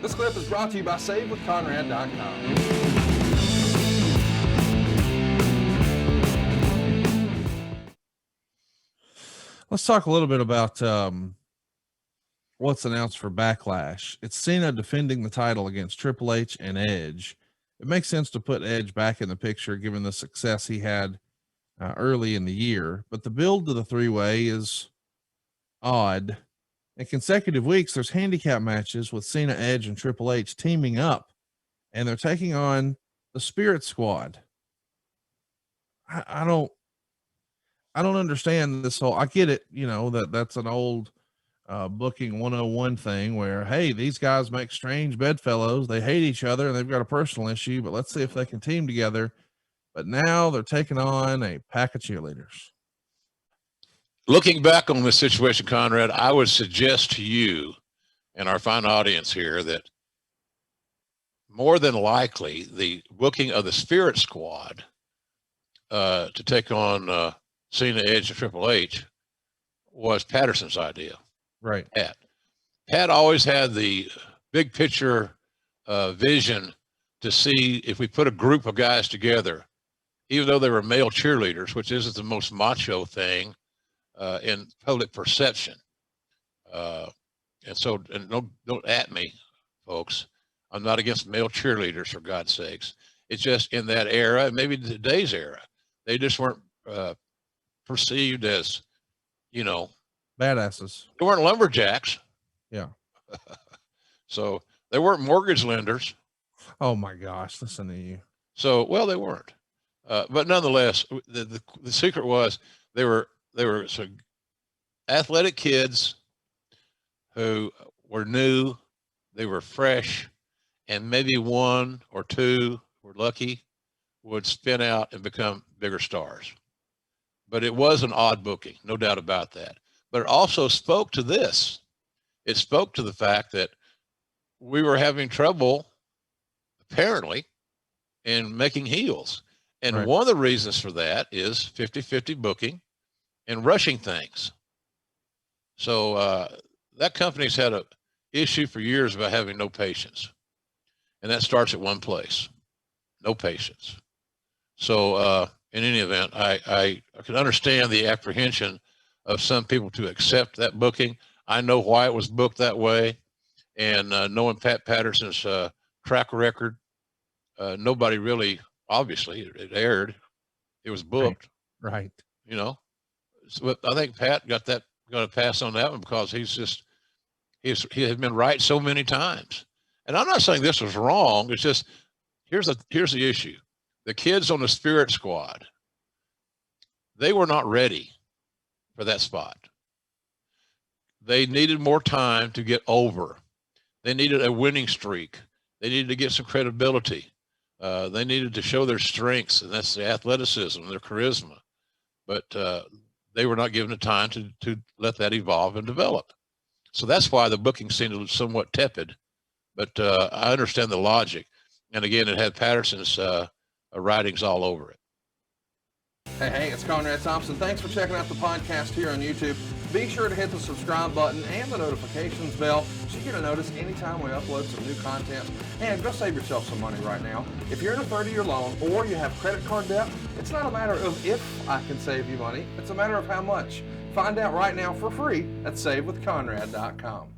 This clip is brought to you by SaveWithConrad.com. Let's talk a little bit about what's announced for Backlash. It's Cena defending the title against Triple H and Edge. It makes sense to put Edge back in the picture given the success he had early in the year, but the build to the three-way is odd. In consecutive weeks, there's handicap matches with Cena, Edge, and Triple H teaming up, and they're taking on the Spirit Squad. I don't understand this whole, I get it, that's an old booking 101 thing where, hey, these guys make strange bedfellows. They hate each other and they've got a personal issue, but let's see if they can team together. But now they're taking on a pack of cheerleaders. Looking back on this situation, Conrad, I would suggest to you and our fine audience here that more than likely the booking of the Spirit Squad to take on Cena, Edge, and Triple H was Patterson's idea. Right. Pat always had the big picture vision to see if we put a group of guys together, even though they were male cheerleaders, which isn't the most macho thing in public perception. And don't at me, folks. I'm not against male cheerleaders, for God's sakes. It's just in that era, and maybe today's era, they just weren't perceived as, badasses. They weren't lumberjacks. Yeah. So they weren't mortgage lenders. Oh my gosh, listen to you. So, well, they weren't. But nonetheless, the secret was they were some athletic kids who were new, they were fresh, and maybe one or two were lucky would spin out and become bigger stars. But it was an odd booking, no doubt about that. But it also spoke to this. It spoke to the fact that we were having trouble, apparently, in making heels. And right. One of the reasons for that is 50-50 booking and rushing things. So that company's had an issue for years about having no patience. And that starts at one place, no patience. So in any event, I can understand the apprehension of some people to accept that booking. I know why it was booked that way. And knowing Pat Patterson's track record, nobody really, obviously, it aired. It was booked. Right. So I think Pat got to pass on that one because he has been right so many times. And I'm not saying this was wrong. It's just, here's the issue. The kids on the Spirit Squad, they were not ready for that spot. They needed more time to get over. They needed a winning streak. They needed to get some credibility. They needed to show their strengths, and that's the athleticism, their charisma. But they were not given the time to let that evolve and develop. So that's why the booking seemed somewhat tepid. But I understand the logic. And again, it had Patterson's writings all over it. Hey, it's Conrad Thompson. Thanks for checking out the podcast here on YouTube. Be sure to hit the subscribe button and the notifications bell so you get a notice anytime we upload some new content. And go save yourself some money right now. If you're in a 30-year loan or you have credit card debt, it's not a matter of if I can save you money. It's a matter of how much. Find out right now for free at SaveWithConrad.com.